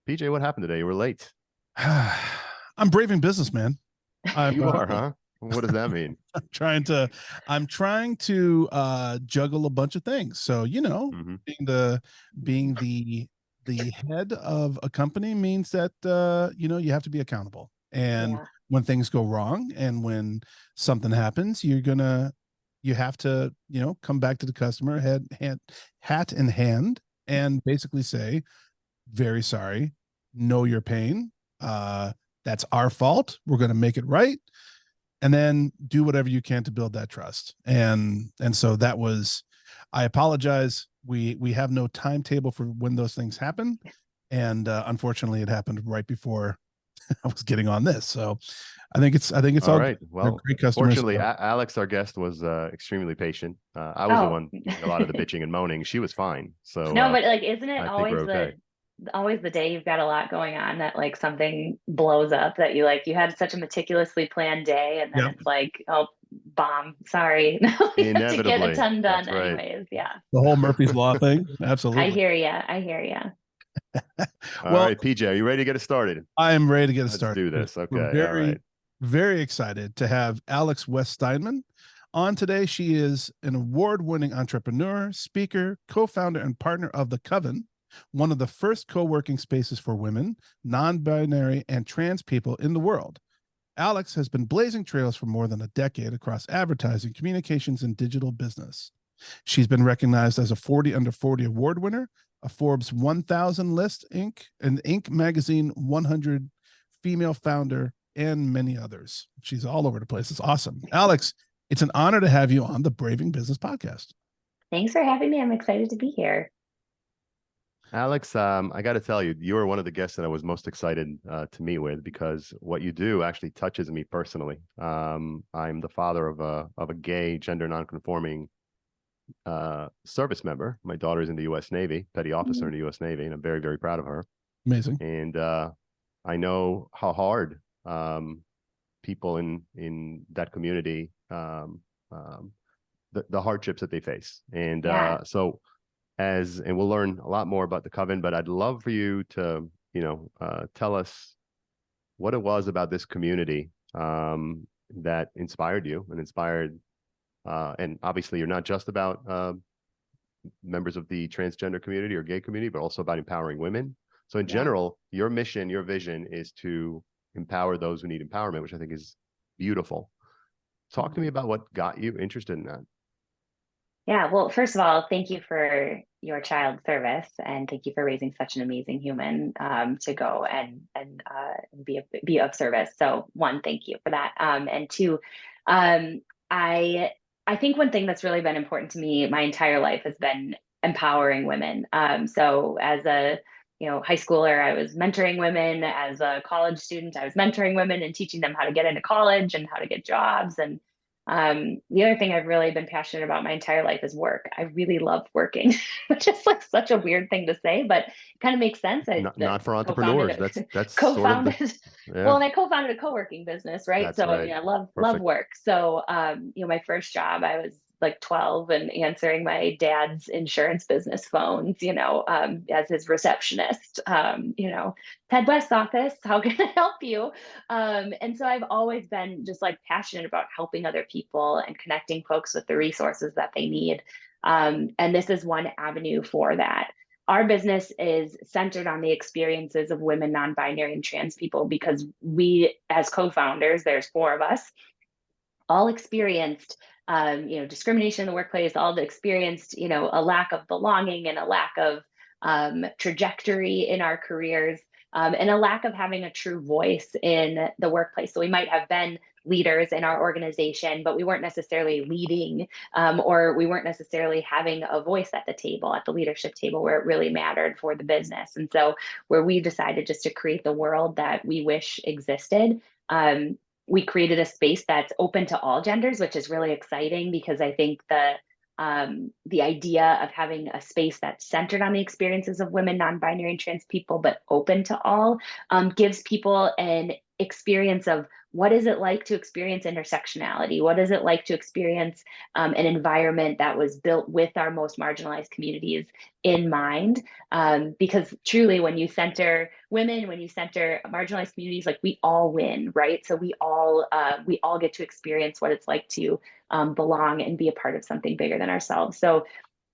PJ, what happened today? You were late. I'm braving business, man. I'm You are, huh? What does that mean? trying to I'm trying to juggle a bunch of things. So, Hmm. being the head of a company means that you have to be accountable. And Yeah. when things go wrong and when something happens, you have to, come back to the customer hat in hand and basically say, very sorry, know your pain. That's our fault. We're going to make it right, and then do whatever you can to build that trust. And so that was, I apologize. We have no timetable for when those things happen, and unfortunately, it happened right before I was getting on this. So I think it's All all right. good. They're Well, great customers. fortunately, So. Alex, our guest, was extremely patient. I was the Oh. one doing a lot of the bitching and moaning. She was fine. So No, but like, isn't it I think we're okay. always the day you've got a lot going on that like something blows up that you had such a meticulously planned day and then Yeah, it's like, oh, bomb, sorry. You have to get a Inevitably. ton done That's right. anyways. Yeah. the whole Murphy's Law thing. I Absolutely. hear ya. I hear ya. All Well, right, PJ, are you ready to get it started? I am ready to get it Let's started. do this. Okay. We're All right. very, very excited to have Alex West Steinman on today. She is an award-winning entrepreneur, speaker, co-founder, and partner of The Coven, one of the first co-working spaces for women, non-binary, and trans people in the world. Alex has been blazing trails for more than a decade across advertising, communications, and digital business. She's been recognized as a 40 Under 40 award winner, a Forbes 1000 list, an Inc. magazine 100 female founder, and many others. She's all over the place. It's awesome. Alex, it's an honor to have you on the Braving Business podcast. Thanks for having me. I'm excited to be here. Alex, I got to tell you, you are one of the guests that I was most excited to meet with because what you do actually touches me personally. I'm the father of a gay, gender nonconforming service member. My daughter is in the U.S. Navy, petty officer in the U.S. Navy, and I'm very, very proud of her. Amazing. And I know how hard people in that community, the hardships that they face. And Yeah. and we'll learn a lot more about the Coven, but I'd love for you to, tell us what it was about this community that inspired you and inspired, and obviously you're not just about members of the transgender community or gay community, but also about empowering women. So in general, your mission, your vision is to empower those who need empowerment, which I think is beautiful. Talk to me about what got you interested in that. Yeah. Well, first of all, thank you for your child service and thank you for raising such an amazing human to go and be of service. So one, thank you for that. And two, um, I I think one thing that's really been important to me my entire life has been empowering women. So as a high schooler, I was mentoring women. As a college student, I was mentoring women and teaching them how to get into college and how to get jobs. And the other thing I've really been passionate about my entire life is work. I really love working, which is like such a weird thing to say, but it kind of makes sense. Not for Co-founded entrepreneurs. That's sort of co-founded the, well, yeah, and I co-founded a co-working business, right? that's So right. I love Perfect. work. So my first job, I was like 12 and answering my dad's insurance business phones, as his receptionist. Ted West's office, how can I help you? And so I've always been just like passionate about helping other people and connecting folks with the resources that they need. And this is one avenue for that. Our business is centered on the experiences of women, non-binary, and trans people because we, as co-founders, there's four of us, all experienced discrimination in the workplace, all experienced a lack of belonging and a lack of trajectory in our careers, and a lack of having a true voice in the workplace. So we might have been leaders in our organization, but we weren't necessarily leading, or we weren't necessarily having a voice at the table, at the leadership table where it really mattered for the business. And so where we decided just to create the world that we wish existed, we created a space that's open to all genders, which is really exciting because I think the idea of having a space that's centered on the experiences of women, non-binary, and trans people, but open to all, gives people an experience of what is it like to experience intersectionality? What is it like to experience an environment that was built with our most marginalized communities in mind? Because truly, when you center women, when you center marginalized communities, like we all win, right? So we all get to experience what it's like to belong and be a part of something bigger than ourselves. So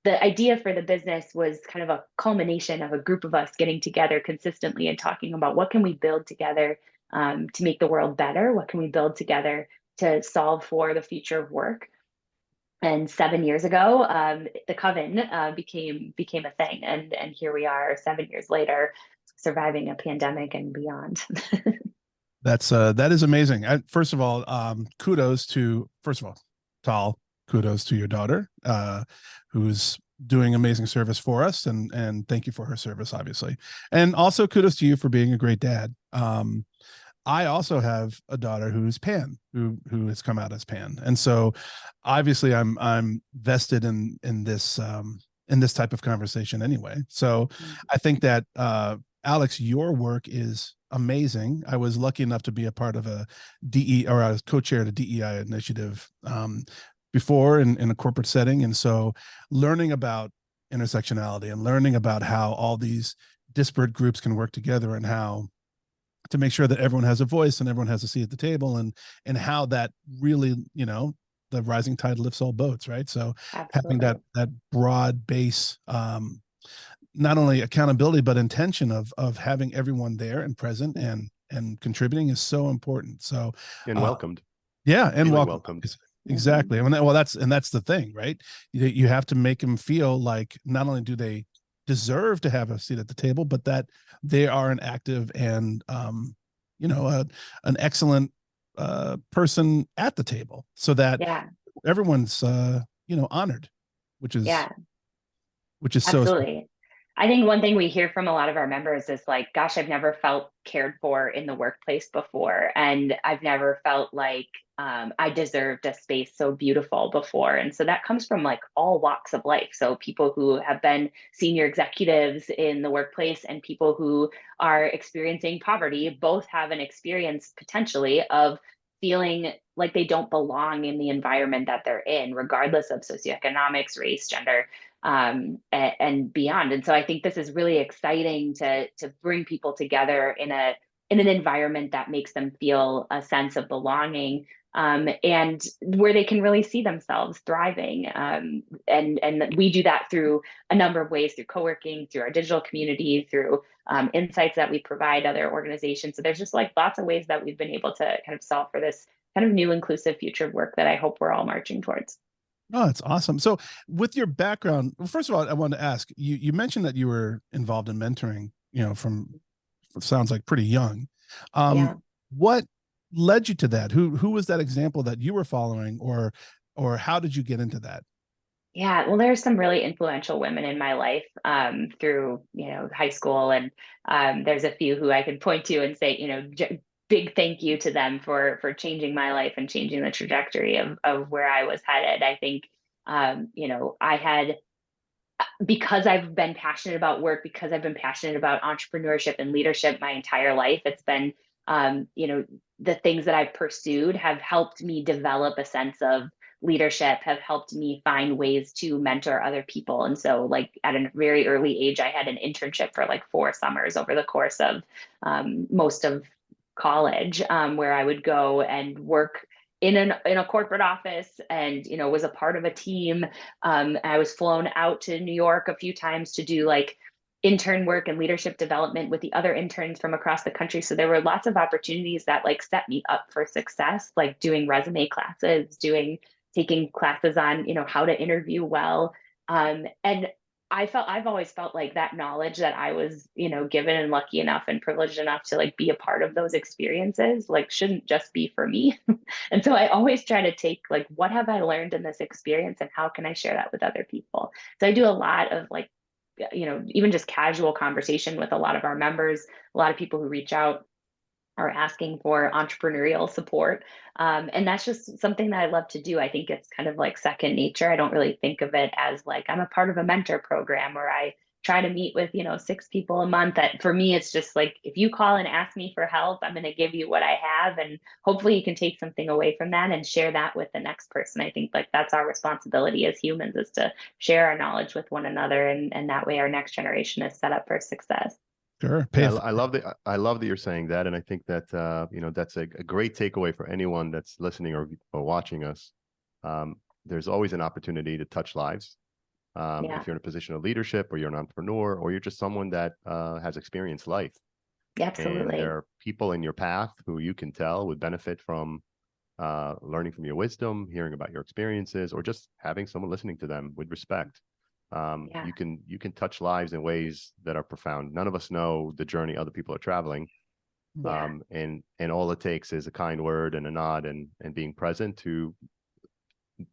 the idea for the business was kind of a culmination of a group of us getting together consistently and talking about what can we build together to make the world better? What can we build together to solve for the future of work? And 7 years ago, the Coven became a thing, and here we are 7 years later, surviving a pandemic and beyond. That is amazing. First of all, kudos to Tal, kudos to your daughter, who's doing amazing service for us, and thank you for her service, obviously, and also kudos to you for being a great dad. I also have a daughter who's pan, who has come out as pan, and so obviously I'm vested in this type of conversation anyway. So I think that Alex, your work is amazing. I was lucky enough to be a part of a I was co-chair of a DEI initiative before in a corporate setting, and so learning about intersectionality and learning about how all these disparate groups can work together and how to make sure that everyone has a voice and everyone has a seat at the table, and how that really, the rising tide lifts all boats, right? So having Absolutely. that broad base, not only accountability but intention of having everyone there and present and contributing is so important. So And welcomed. yeah, and Feeling welcomed. welcomed. Exactly. I mean, well, that's the thing, right? You have to make them feel like not only do they deserve to have a seat at the table, but that they are an active and an excellent person at the table, so that Yeah. everyone's honored, which is Yeah. so. Absolutely. I think one thing we hear from a lot of our members is like, gosh, I've never felt cared for in the workplace before. And I've never felt like I deserved a space so beautiful before. And so that comes from like all walks of life. So people who have been senior executives in the workplace and people who are experiencing poverty both have an experience potentially of feeling like they don't belong in the environment that they're in, regardless of socioeconomics, race, gender, and beyond. And so I think this is really exciting to bring people together in an environment that makes them feel a sense of belonging, and where they can really see themselves thriving. And we do that through a number of ways, through co-working, through our digital community, through insights that we provide other organizations. So there's just like lots of ways that we've been able to kind of solve for this kind of new inclusive future of work that I hope we're all marching towards. Oh, it's awesome. So with your background, well, first of all, I wanted to ask you, you mentioned that you were involved in mentoring, from sounds like pretty young. Yeah. What led you to that? Who was that example that you were following, or how did you get into that? Yeah, well, there's some really influential women in my life through, high school, and there's a few who I could point to and say, big thank you to them for changing my life and changing the trajectory of where I was headed. I think, I had, because I've been passionate about work, because I've been passionate about entrepreneurship and leadership my entire life, it's been, the things that I've pursued have helped me develop a sense of leadership, have helped me find ways to mentor other people. And so, like, at a very early age, I had an internship for like 4 summers over the course of most of college, where I would go and work in a corporate office, and was a part of a team. I was flown out to New York a few times to do like intern work and leadership development with the other interns from across the country. So there were lots of opportunities that like set me up for success, like doing resume classes, taking classes on, how to interview well. And I've always felt like that knowledge that I was, given and lucky enough and privileged enough to like be a part of those experiences, like shouldn't just be for me. And so I always try to take like, what have I learned in this experience and how can I share that with other people? So I do a lot of like, even just casual conversation with a lot of our members, a lot of people who reach out are asking for entrepreneurial support. And that's just something that I love to do. I think it's kind of like second nature. I don't really think of it as like I'm a part of a mentor program or I try to meet with, 6 people a month. That for me, it's just like, if you call and ask me for help, I'm going to give you what I have. And hopefully you can take something away from that and share that with the next person. I think like that's our responsibility as humans, is to share our knowledge with one another. And that way our next generation is set up for success. Sure. Yeah, I love that you're saying that. And I think that, that's a great takeaway for anyone that's listening or watching us. There's always an opportunity to touch lives. Yeah, If you're in a position of leadership, or you're an entrepreneur, or you're just someone that has experienced life, and there absolutely. are people in your path who you can tell would benefit from learning from your wisdom, hearing about your experiences, or just having someone listening to them with respect. Yeah. You can touch lives in ways that are profound. None of us know the journey other people are traveling, Yeah. and all it takes is a kind word and a nod, and being present to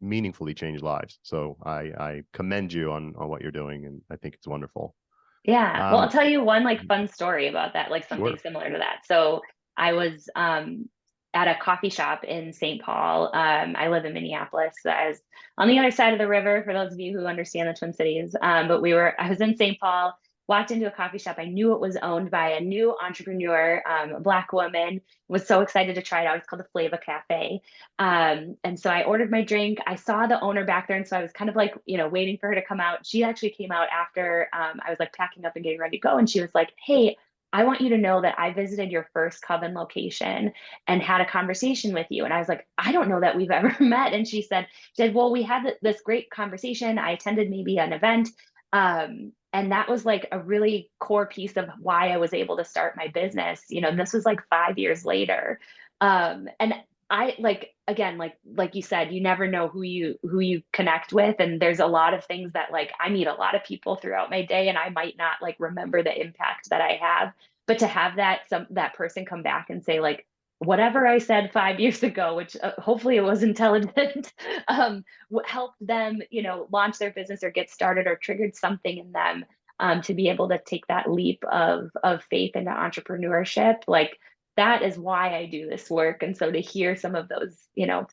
meaningfully change lives. So I commend you on what you're doing, and I think it's wonderful. Yeah. Well, I'll Um, tell you one like fun story about that, like something sure. similar to that. So I was at a coffee shop in St. Paul. I live in Minneapolis. So I was on the other side of the river, for those of you who understand the Twin Cities. But I was in St. Paul, walked into a coffee shop. I knew it was owned by a new entrepreneur, a Black woman. Was so excited to try it out. It's called the Flava Cafe. And so I ordered my drink. I saw the owner back there. And so I was kind of like, waiting for her to come out. She actually came out after I was like packing up and getting ready to go. And she was like, "Hey, I want you to know that I visited your first Coven location and had a conversation with you." And I was like, "I don't know that we've ever met." And she said, "Well, we had this great conversation. I attended maybe an event." And that was like a really core piece of why I was able to start my business. This was like 5 years later. And I like, again, like you said, you never know who you connect with. And there's a lot of things that, like, I meet a lot of people throughout my day and I might not like remember the impact that I have. But to have that person come back and say, like, whatever I said 5 years ago, which hopefully it was intelligent, helped them, launch their business or get started or triggered something in them, to be able to take that leap of faith into entrepreneurship. Like, that is why I do this work. And so to hear some of those,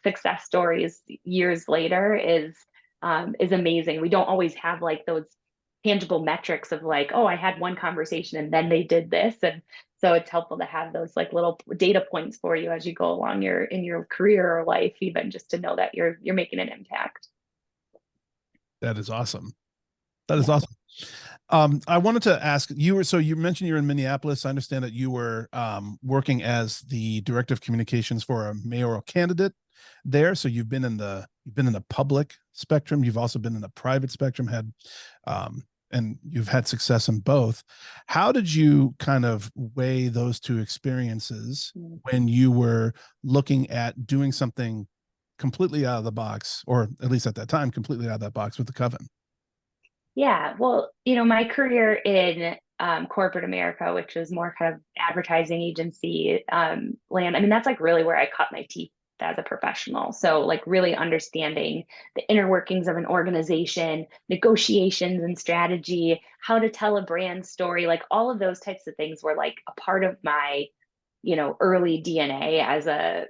success stories years later is amazing. We don't always have like those tangible metrics of like, oh, I had one conversation and then they did this. And so it's helpful to have those like little data points for you as you go along in your career or life, even just to know that you're making an impact. That is awesome. That is Yeah. awesome. I wanted to ask you mentioned you're in Minneapolis. I understand that you were working as the director of communications for a mayoral candidate there. So you've been in the public spectrum. You've also been in the private spectrum, and you've had success in both. How did you kind of weigh those two experiences when you were looking at doing something completely out of the box, or at least at that time, completely out of that box with the Coven? Yeah, well, my career in corporate America, which was more kind of advertising agency land, I mean, that's like really where I cut my teeth as a professional. So, like, really understanding the inner workings of an organization, negotiations and strategy, how to tell a brand story, like all of those types of things were like a part of my early DNA as a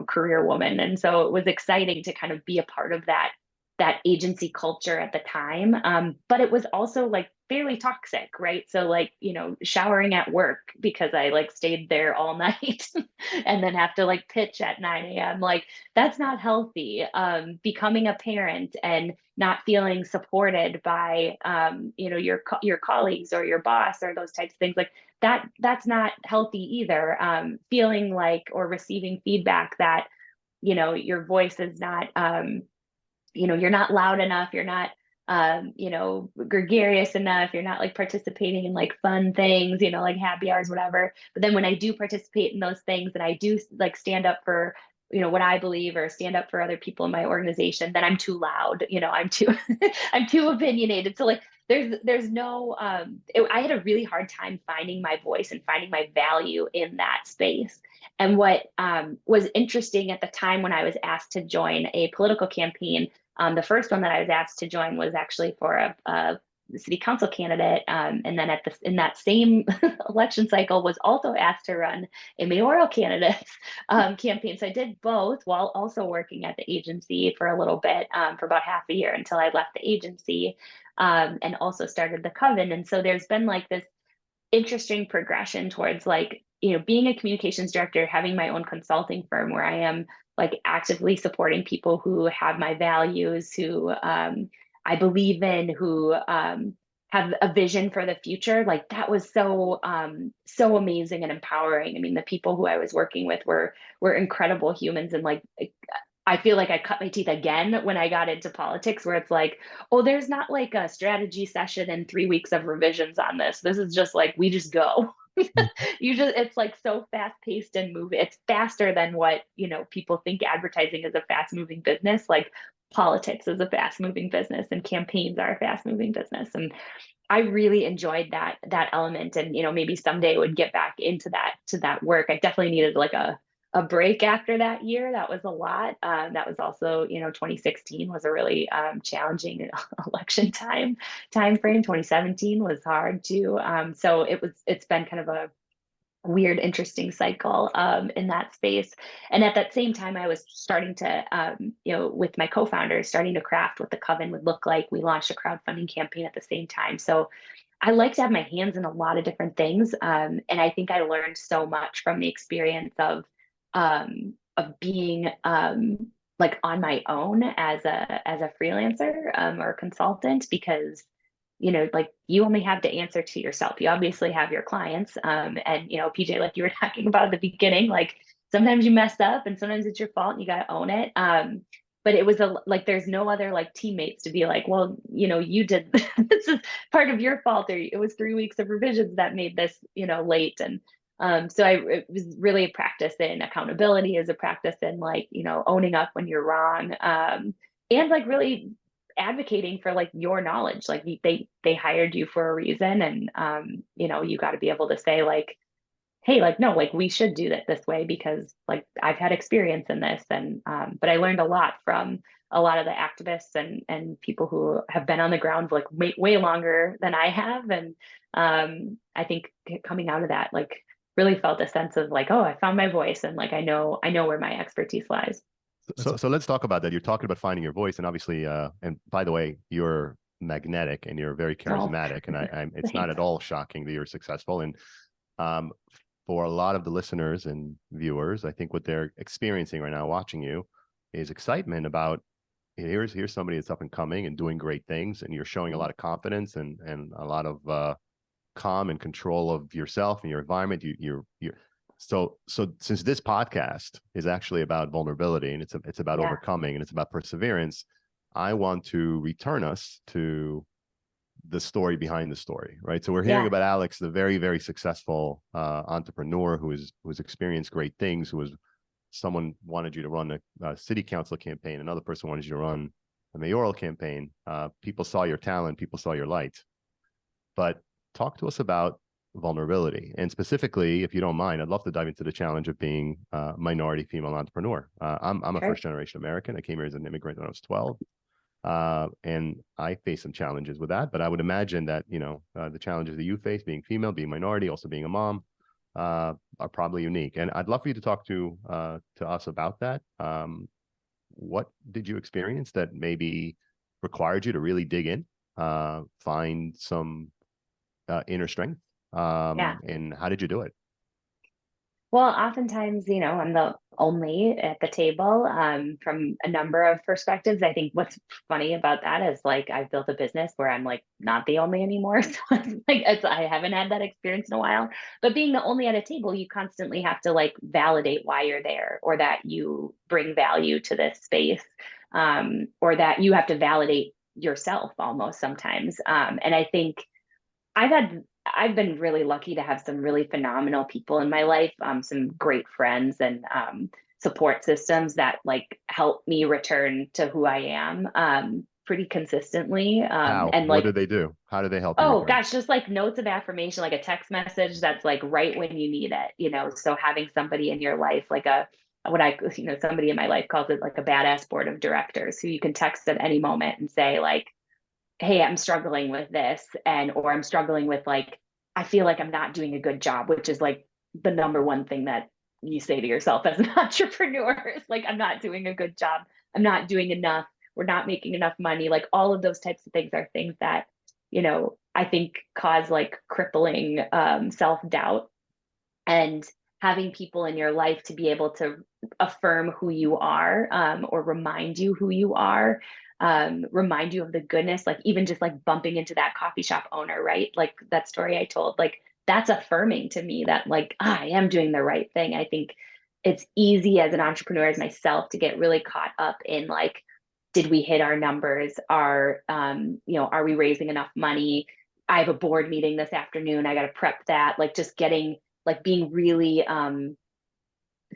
career woman. And so it was exciting to kind of be a part of that agency culture at the time. But it was also like fairly toxic, right? So like, showering at work because I like stayed there all night and then have to like pitch at 9 a.m. Like, that's not healthy. Becoming a parent and not feeling supported by your colleagues or your boss or those types of things, like that's not healthy either. Feeling like, or receiving feedback that your voice is not you're not loud enough, you're not gregarious enough, you're not like participating in like fun things, like happy hours, whatever. But then when I do participate in those things and I do like stand up for what I believe or stand up for other people in my organization, then I'm too loud, I'm too I'm too opinionated. So like there's no I had a really hard time finding my voice and finding my value in that space. And what was interesting at the time when I was asked to join a political campaign, the first one that I was asked to join was actually for a city council candidate, and then in that same election cycle was also asked to run a mayoral candidate campaign. So I did both while also working at the agency for a little bit, for about half a year until I left the agency. and also started the Coven. And so there's been like this interesting progression towards like, being a communications director, having my own consulting firm where I am like actively supporting people who have my values, who I believe in, who have a vision for the future. Like that was so amazing and empowering. I mean, the people who I was working with were incredible humans, and like I feel like I cut my teeth again when I got into politics, where it's like, oh, there's not like a strategy session and 3 weeks of revisions on this. This is just like, we just go. It's like so fast paced and moving. It's faster than what, people think advertising is a fast moving business. Like politics is a fast moving business and campaigns are a fast moving business. And I really enjoyed that element, and maybe someday would get back into that work. I definitely needed like a break after that year. That was a lot. That was also 2016 was a really challenging election time frame. 2017 was hard too. So it's been kind of a weird, interesting cycle in that space. And at that same time, I was starting to, with my co-founders, starting to craft what the Coven would look like. We launched a crowdfunding campaign at the same time. So I like to have my hands in a lot of different things. And I think I learned so much from the experience of being like on my own as a freelancer or a consultant, because like you only have to answer to yourself. You obviously have your clients. And, PJ, like you were talking about at the beginning, like sometimes you mess up and sometimes it's your fault and you got to own it. But it was like, there's no other like teammates to be like, well, you did, this is part of your fault, or it was 3 weeks of revisions that made this, late. And so it was really a practice in accountability, as a practice in like, owning up when you're wrong. And like really advocating for like your knowledge. Like they hired you for a reason, and you got to be able to say like, hey, like no, like we should do that this way because like I've had experience in this. And but I learned a lot from a lot of the activists and people who have been on the ground like way longer than I have. And I think coming out of that, like really felt a sense of like, oh, I found my voice, and like I know where my expertise lies. So let's talk about that. You're talking about finding your voice, and obviously, and by the way, you're magnetic and you're very charismatic, and it's not at all shocking that you're successful. And for a lot of the listeners and viewers, I think what they're experiencing right now, watching you, is excitement about here's somebody that's up and coming and doing great things, and you're showing a lot of confidence and a lot of calm and control of yourself and your environment. You're so since this podcast is actually about vulnerability, and it's about overcoming, and it's about perseverance, I want to return us to the story behind the story, right? So we're hearing about Alex, the very, very successful entrepreneur who's experienced great things, someone wanted you to run a city council campaign, another person wanted you to run a mayoral campaign. People saw your talent, people saw your light. But talk to us about vulnerability, and specifically, if you don't mind, I'd love to dive into the challenge of being a minority female entrepreneur. I'm a first generation American. I came here as an immigrant when I was 12, and I faced some challenges with that. But I would imagine that the challenges that you face, being female, being minority, also being a mom, are probably unique. And I'd love for you to talk to us about that. What did you experience that maybe required you to really dig in, find some inner strength? And how did you do it? Well, oftentimes, I'm the only at the table from a number of perspectives. I think what's funny about that is like I've built a business where I'm like not the only anymore. So it's like I haven't had that experience in a while. But being the only at a table, you constantly have to like validate why you're there, or that you bring value to this space, or that you have to validate yourself almost sometimes. And I think I've been really lucky to have some really phenomenal people in my life, some great friends and support systems that like help me return to who I am pretty consistently. How? And What like, do they do? How do they help you oh return? gosh, just like notes of affirmation, like a text message that's like right when you need it. So having somebody in your life, like somebody in my life calls it like a badass board of directors who you can text at any moment and say like, hey, I'm struggling with this, or I'm struggling with like, I feel like I'm not doing a good job, which is like the number one thing that you say to yourself as an entrepreneur is like, I'm not doing a good job. I'm not doing enough. we're not making enough money. Like all of those types of things are things that, I think cause like crippling self-doubt. And having people in your life to be able to affirm who you are, or remind you who you are, remind you of the goodness, like even just like bumping into that coffee shop owner, right? Like that story I told, like that's affirming to me that like I am doing the right thing. I think it's easy as an entrepreneur, as myself, to get really caught up in like, did we hit our numbers? Are we raising enough money? I have a board meeting this afternoon. I got to prep that. Like just getting, like being really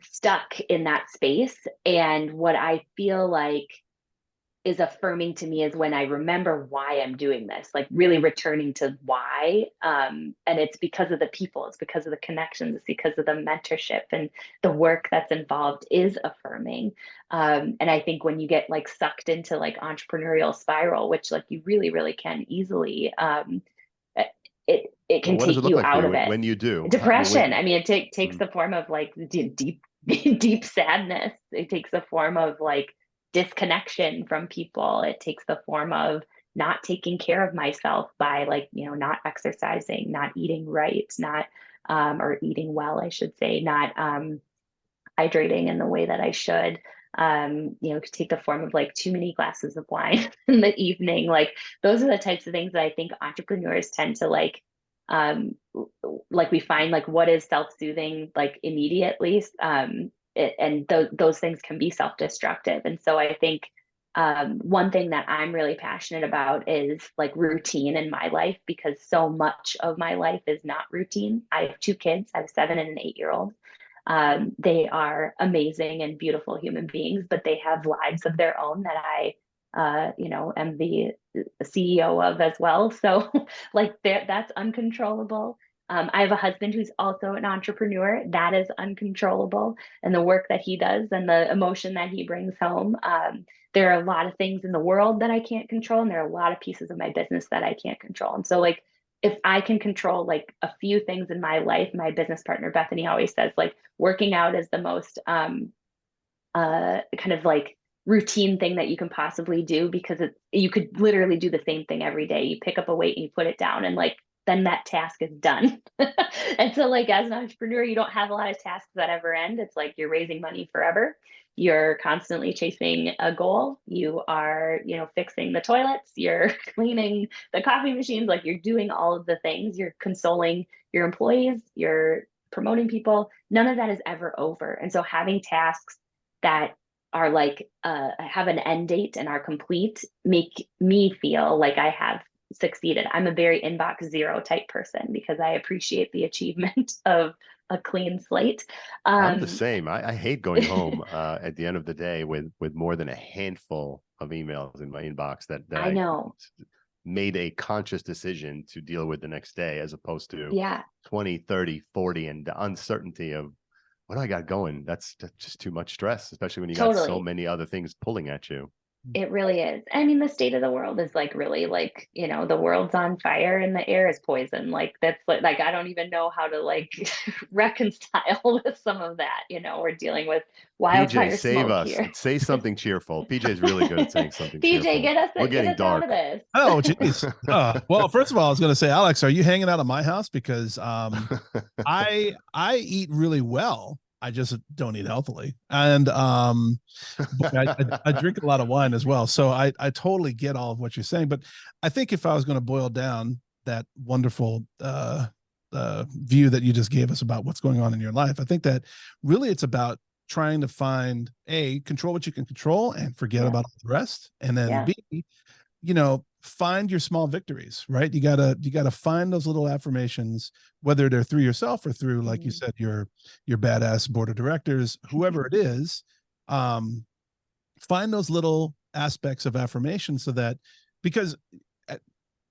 stuck in that space. And what I feel like is affirming to me is when I remember why I'm doing this, like really returning to why. And it's because of the people, it's because of the connections, it's because of the mentorship and the work that's involved is affirming. And I think when you get like sucked into like entrepreneurial spiral, which like you really, really can easily, it Well, can what does it take look you like for out you of it. when you do? Depression. I mean, it takes Mm. the form of like deep, deep sadness. It takes the form of like disconnection from people. It takes the form of not taking care of myself by like, not exercising, not eating right, not, or eating well, I should say, not, hydrating in the way that I should. Could take the form of like too many glasses of wine in the evening. Like those are the types of things that I think entrepreneurs tend to like we find like what is self-soothing like immediately. And those things can be self-destructive. And so I think one thing that I'm really passionate about is like routine in my life, because so much of my life is not routine. I have two kids. I have a 7 and an 8-year-old. They are amazing and beautiful human beings, but they have lives of their own that I, am the CEO of as well. So like that's uncontrollable. I have a husband who's also an entrepreneur. That is uncontrollable. And the work that he does and the emotion that he brings home. There are a lot of things in the world that I can't control. And there are a lot of pieces of my business that I can't control. And so like, if I can control like a few things in my life, my business partner, Bethany, always says like working out is the most kind of like routine thing that you can possibly do, because you could literally do the same thing every day. You pick up a weight and you put it down, and like then that task is done. And so like as an entrepreneur, you don't have a lot of tasks that ever end. It's like you're raising money forever. You're constantly chasing a goal. You are, fixing the toilets, you're cleaning the coffee machines, like you're doing all of the things. You're consoling your employees, you're promoting people. None of that is ever over. And so having tasks that are like have an end date and are complete make me feel like I have succeeded. I'm a very inbox zero type person because I appreciate the achievement of a clean slate. I'm the Um, same. I hate going home at the end of the day with more than a handful of emails in my inbox that I I know. made a conscious decision to deal with the next day, as opposed to Yeah, 20, 30, 40, and the uncertainty of what do I got going? That's just too much stress, especially when you got so totally. many other things pulling at you. It really is. I mean, the state of the world is like really like, the world's on fire and the air is poison. Like that's like I don't even know how to like reconcile with some of that. We're dealing with PJ, wildfire save smoke us. here. Say something cheerful. PJ is really good at saying something PJ, cheerful. We're get getting us out of dark. this. Oh, geez. Well, first of all, I was going to say, Alex, are you hanging out at my house? Because I eat really well. I just don't eat healthily, and but I drink a lot of wine as well. So I totally get all of what you're saying. But I think if I was going to boil down that wonderful view that you just gave us about what's going on in your life, I think that really it's about trying to find control what you can control and forget Yeah. about all the rest, and then Yeah. B, find your small victories, right? You gotta find those little affirmations, whether they're through yourself or through, like you said, your badass board of directors, whoever it is. Find those little aspects of affirmation, so that, because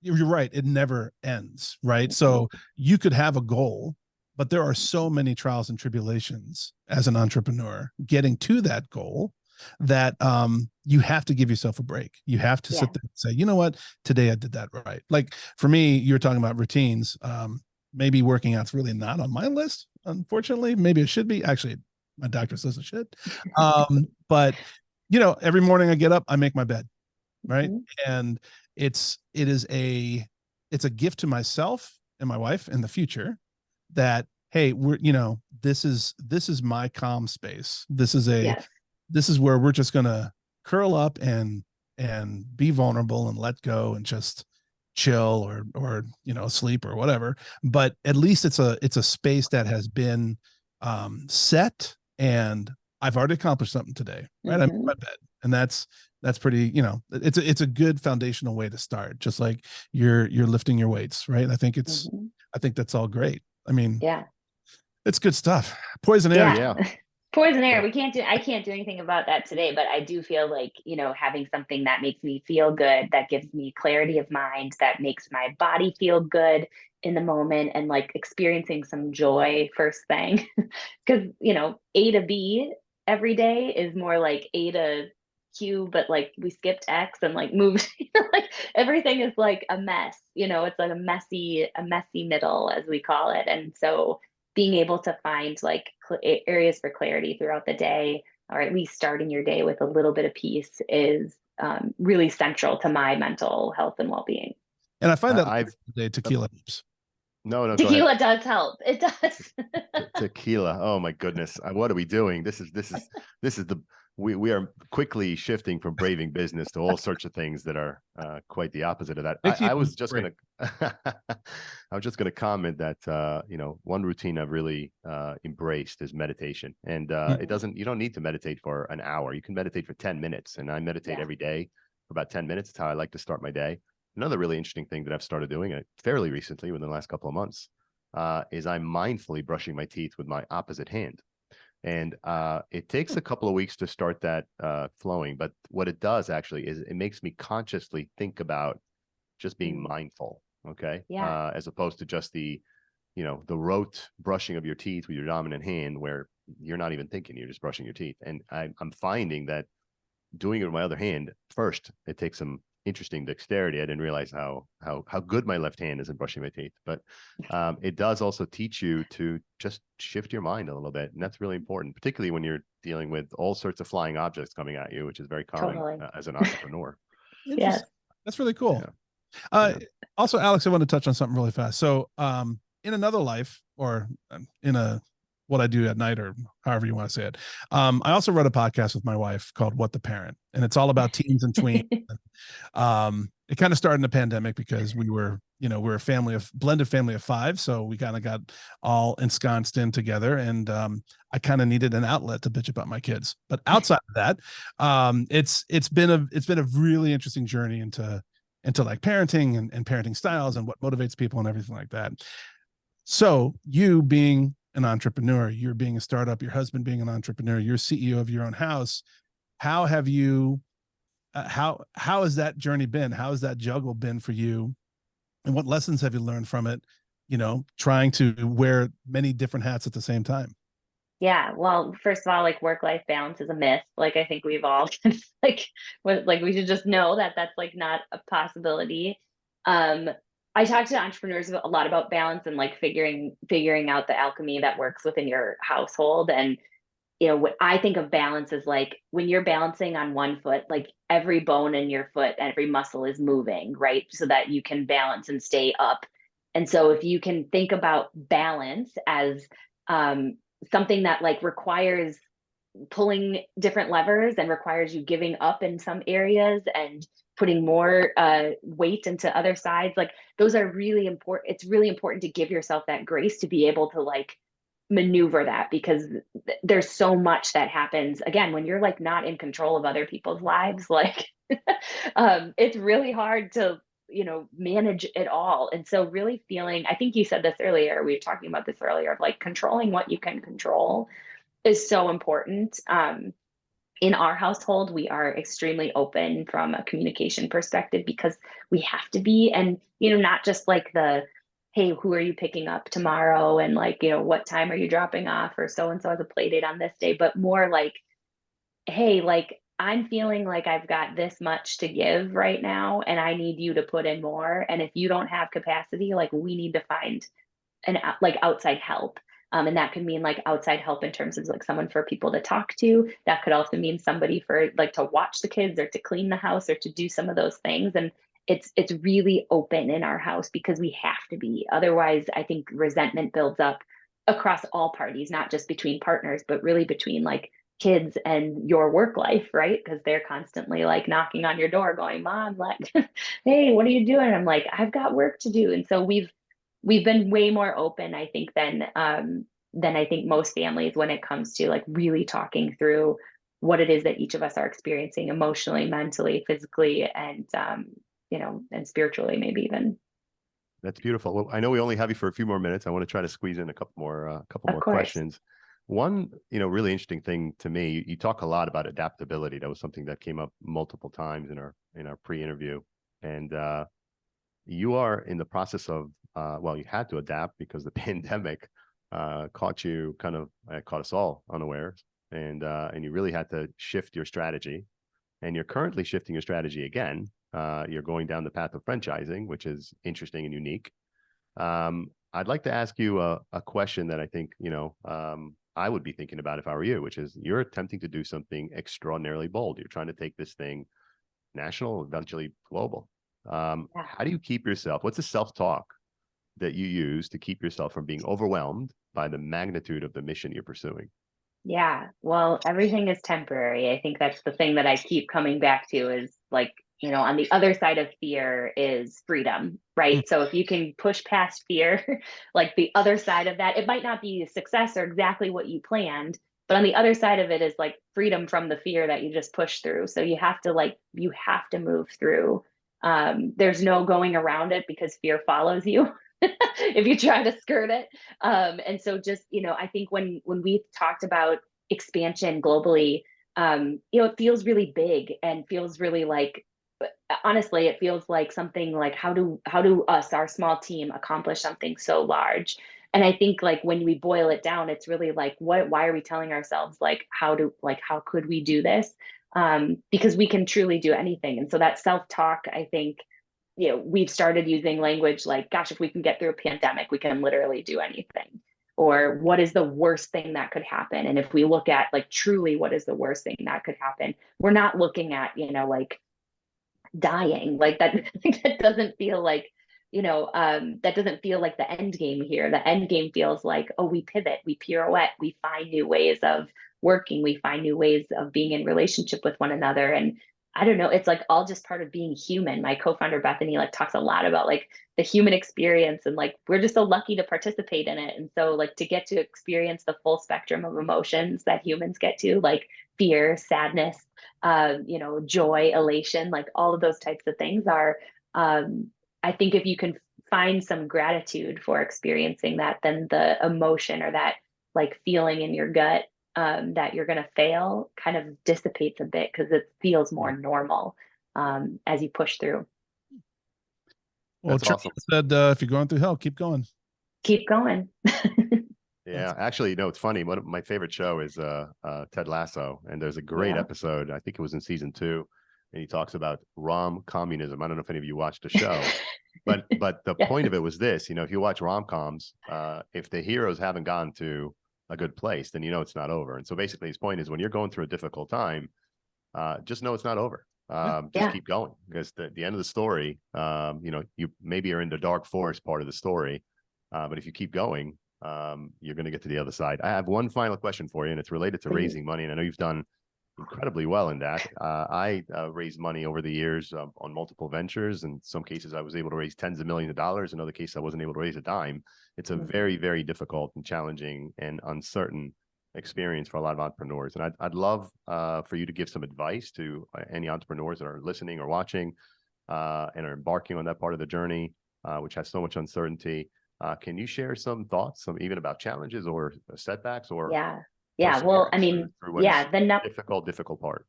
you're right, it never ends, right? So you could have a goal, but there are so many trials and tribulations as an entrepreneur getting to that goal that you have to give yourself a break. You have to sit there and say, you know what, today I did that right. Like for me, you were talking about routines. Maybe working out's really not on my list, unfortunately. Maybe it should be. Actually, my doctor says it should. But every morning I get up, I make my bed. right? Mhm. And it's a gift to myself and my wife in the future that, hey, this is my calm space. Yes. This is where we're just gonna curl up and be vulnerable and let go and just chill or sleep or whatever. But at least it's a space that has been set, and I've already accomplished something today, right? I'm in Mhm. my bed, and that's pretty, it's a good foundational way to start, just like you're lifting your weights, right? Mhm. I think that's all great. I mean, Yeah. it's good stuff. Poison air. Yeah. Yeah. Poison air. Yeah. I can't do anything about that today, but I do feel like, having something that makes me feel good, that gives me clarity of mind, that makes my body feel good in the moment, and like experiencing some joy first thing. Because, A to B every day is more like A to Q, but like we skipped X and like moved, like everything is like a mess, it's like a messy middle, as we call it. And so being able to find like areas for clarity throughout the day, or at least starting your day with a little bit of peace, is really central to my mental health and well-being. And I find that I've the tequila helps. no, no, go ahead. Tequila does help. It does. Tequila. Oh my goodness. What are we doing? This is the we are quickly shifting from braving business to all sorts of things that are quite the opposite of that. Makes you I was just great. gonna I was just gonna comment that one routine I've really embraced is meditation. And it Mhm. doesn't you don't need to meditate for an hour. You can meditate for 10 minutes. And I meditate Yeah. every day for about 10 minutes. It's how I like to start my day. Another really interesting thing that I've started doing fairly recently within the last couple of months is I'm mindfully brushing my teeth with my opposite hand. And it takes a couple of weeks to start that flowing. But what it does actually is it makes me consciously think about just being Mm. mindful. Okay. Yeah. As opposed to just the rote brushing of your teeth with your dominant hand where you're not even thinking, you're just brushing your teeth. And I'm finding that doing it with my other hand, first, it takes some interesting dexterity. I didn't realize how good my left hand is in brushing my teeth, but it does also teach you to just shift your mind a little bit, and that's really important, particularly when you're dealing with all sorts of flying objects coming at you, which is very common Totally. as an entrepreneur. Yes. Interesting. That's really cool. Yeah, Uh, yeah. Also, Alex, I want to touch on something really fast. So, in another life, or in a what I do at night, or however you want to say it, I also wrote a podcast with my wife called "What the Parent," and it's all about teens and tweens. It kind of started in the pandemic because we're a blended family of five, so we kind of got all ensconced in together, and I kind of needed an outlet to bitch about my kids. But outside of that, it's been a really interesting journey into like parenting and parenting styles and what motivates people and everything like that. So you being an entrepreneur, you're being a startup, your husband being an entrepreneur, you're CEO of your own house. How have you how has that journey been? How has that juggle been for you? And what lessons have you learned from it? Trying to wear many different hats at the same time. Yeah. Well, first of all, like work-life balance is a myth. Like I think we've all like we should just know that that's like not a possibility. Um, I talk to entrepreneurs a lot about balance and like figuring out the alchemy that works within your household. And what I think of balance is like when you're balancing on one foot, like every bone in your foot, every muscle is moving, right? So that you can balance and stay up. And so if you can think about balance as um, something that like requires pulling different levers and requires you giving up in some areas and putting more weight into other sides, like those are really important. It's really important to give yourself that grace to be able to like maneuver that, because there's so much that happens again when you're like not in control of other people's lives, like it's really hard to manage it all. And so really feeling, I think you said this earlier, we were talking about this earlier, of like controlling what you can control is so important. In our household, we are extremely open from a communication perspective because we have to be. And, not just like hey, who are you picking up tomorrow? And like, what time are you dropping off? Or so and so has a play date on this day, but more like, hey, like, I'm feeling like I've got this much to give right now, and I need you to put in more. And if you don't have capacity, like, we need to find like outside help. And that could mean like outside help in terms of like someone for people to talk to. That could also mean somebody for like to watch the kids or to clean the house or to do some of those things. And it's really open in our house because we have to be. Otherwise, I think resentment builds up across all parties, not just between partners, but really between like kids and your work life, right? Because they're constantly like knocking on your door going, Mom, like, hey, what are you doing? I'm like, I've got work to do. And so we've been way more open, I think, than I think most families when it comes to like really talking through what it is that each of us are experiencing emotionally, mentally, physically, and and spiritually, maybe even. That's beautiful. Well, I know we only have you for a few more minutes. I want to try to squeeze in a couple Of more course. questions. One, really interesting thing to me, you talk a lot about adaptability. That was something that came up multiple times in our pre-interview. And you are in the process of, well, you had to adapt because the pandemic caught us all unawares. And you really had to shift your strategy. And you're currently shifting your strategy again. You're going down the path of franchising, which is interesting and unique. I'd like to ask you a question that I think, I would be thinking about if I were you, which is you're attempting to do something extraordinarily bold. You're trying to take this thing national, eventually global. How do you keep yourself? What's the self-talk that you use to keep yourself from being overwhelmed by the magnitude of the mission you're pursuing? Yeah, well, everything is temporary. I think that's the thing that I keep coming back to is like, on the other side of fear is freedom, right? So if you can push past fear, like the other side of that, it might not be a success or exactly what you planned, but on the other side of it is like freedom from the fear that you just pushed through. So you have to move through. There's no going around it because fear follows you if you try to skirt it. And so just, I think when we talked about expansion globally, it feels really big and feels really like, honestly, it feels like something like how do us, our small team, accomplish something so large? And I think like when we boil it down, it's really like, why are we telling ourselves like how could we do this? Because we can truly do anything. And so that self-talk, I think, we've started using language like, gosh, if we can get through a pandemic, we can literally do anything. Or what is the worst thing that could happen? And if we look at like truly what is the worst thing that could happen, we're not looking at, like dying. Like that, that doesn't feel like, that doesn't feel like the end game here. The end game feels like, oh, we pivot, we pirouette, we find new ways of working, we find new ways of being in relationship with one another. And I don't know, it's like all just part of being human. My co-founder Bethany like talks a lot about like the human experience and like we're just so lucky to participate in it. And so like to get to experience the full spectrum of emotions that humans get to, like fear, sadness, joy, elation, like all of those types of things are, I think if you can find some gratitude for experiencing that, then the emotion or that like feeling in your gut that you're going to fail kind of dissipates a bit because it feels more normal as you push through. Well, That's awesome. said, if you're going through hell, keep going. Keep going. Yeah, actually, it's funny. One of my favorite show is Ted Lasso, and there's a great episode. I think it was in season 2, and he talks about rom-communism. I don't know if any of you watched the show, but the point of it was this: if you watch rom-coms, if the heroes haven't gone to a good place, then it's not over. And so basically, his point is when you're going through a difficult time, just know it's not over. Just keep going because the end of the story, you maybe are in the dark forest part of the story, but if you keep going, you're going to get to the other side. I have one final question for you, and it's related to raising money. And I know you've done incredibly well in that. I raised money over the years on multiple ventures. In some cases, I was able to raise tens of millions of dollars. In other cases, I wasn't able to raise a dime. It's a very, very difficult and challenging and uncertain experience for a lot of entrepreneurs. And I'd love for you to give some advice to any entrepreneurs that are listening or watching and are embarking on that part of the journey, which has so much uncertainty. Can you share some thoughts, even about challenges or setbacks or well, I mean, the difficult part?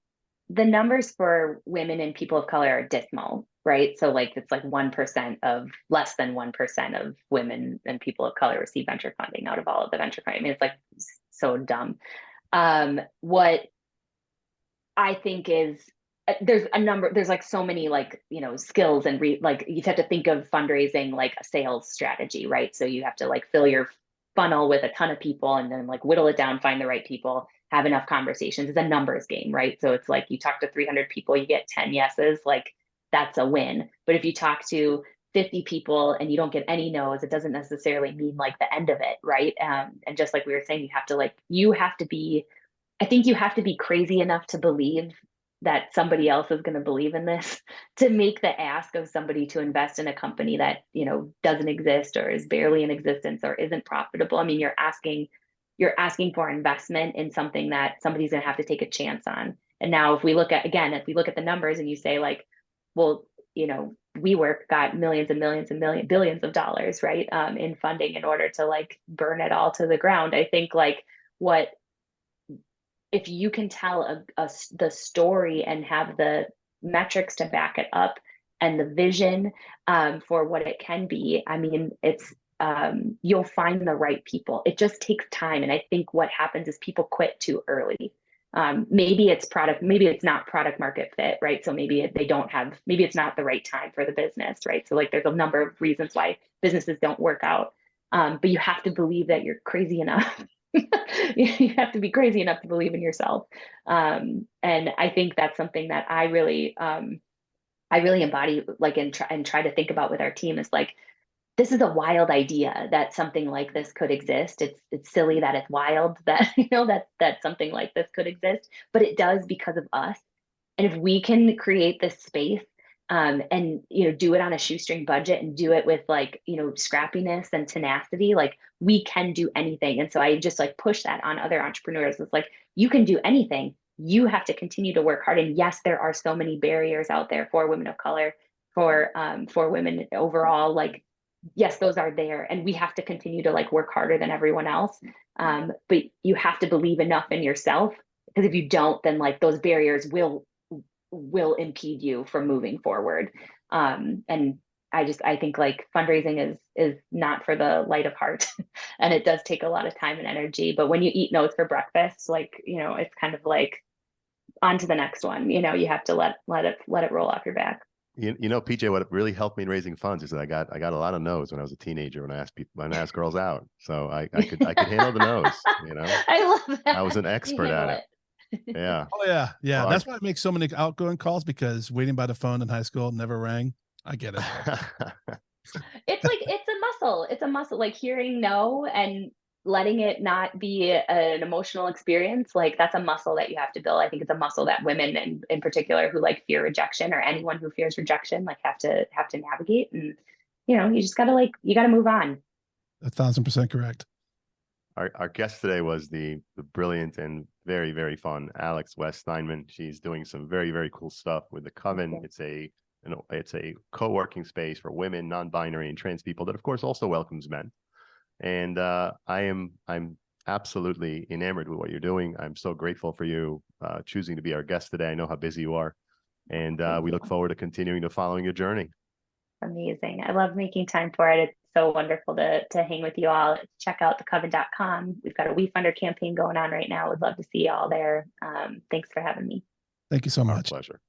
The numbers for women and people of color are dismal, right? So like it's like less than 1% of women and people of color receive venture funding out of all of the venture funding. I mean, it's like so dumb. What I think is there's like so many like, skills and like you have to think of fundraising like a sales strategy, right? So you have to like fill your funnel with a ton of people and then like whittle it down, find the right people, have enough conversations. It's a numbers game, right? So it's like you talk to 300 people, you get 10 yeses, like that's a win. But if you talk to 50 people and you don't get any no's, it doesn't necessarily mean like the end of it, right? And just like we were saying, you have to be, I think you have to be crazy enough to believe that somebody else is going to believe in this to make the ask of somebody to invest in a company that, you know, doesn't exist or is barely in existence or isn't profitable. I mean, you're asking for investment in something that somebody's going to have to take a chance on. And now if we look at the numbers and you say like, well, you know, WeWork got millions and millions and billions of dollars, right, in funding in order to like burn it all to the ground. I think like what if you can tell the story and have the metrics to back it up and the vision for what it can be, I mean, it's you'll find the right people. It just takes time. And I think what happens is people quit too early. Maybe it's not product market fit, right? So maybe maybe it's not the right time for the business, right? So like there's a number of reasons why businesses don't work out. But you have to believe that you're crazy enough. You have to be crazy enough to believe in yourself. And I think that's something that I really embody, like, and try to think about with our team is like, this is a wild idea that something like this could exist. It's silly that it's wild that, you know, that something like this could exist, but it does because of us. And if we can create this space, and, you know, do it on a shoestring budget and do it with like, you know, scrappiness and tenacity, like we can do anything. And so I just like push that on other entrepreneurs. It's like, you can do anything. You have to continue to work hard. And yes, there are so many barriers out there for women of color, for women overall. Like, yes, those are there, and we have to continue to like work harder than everyone else. But you have to believe enough in yourself, because if you don't, then like those barriers will impede you from moving forward. And I think like fundraising is not for the light of heart, and it does take a lot of time and energy. But when you eat notes for breakfast, like, you know, it's kind of like on to the next one. You know, you have to let it roll off your back. You know, PJ, what really helped me in raising funds is that I got a lot of no's when I was a teenager when I asked girls out. So I could handle the no's, you know. I love that. I was an You expert at handle it. Yeah. Oh yeah, yeah. Well, That's why I make so many outgoing calls, because waiting by the phone in high school never rang. I get it. It's like it's a muscle. It's a muscle. Like hearing no and letting it not be an emotional experience, like that's a muscle that you have to build. I think it's a muscle that women in particular who like fear rejection, or anyone who fears rejection, like have to navigate. And you know, you just gotta move on. 1,000% correct. Our guest today was the brilliant and very, very fun Alex West Steinman. She's doing some very, very cool stuff with the Coven. It's a co-working space for women, non-binary, and trans people that, of course, also welcomes men. And I'm absolutely enamored with what you're doing. I'm so grateful for you choosing to be our guest today. I know how busy you are, and we look forward to continuing to following your journey. Amazing. I love making time for it. It's so wonderful to hang with you all. Check out thecoven.com. We've got a WeFunder campaign going on right now. Would love to see you all there. Thanks for having me. Thank you so much. Our pleasure.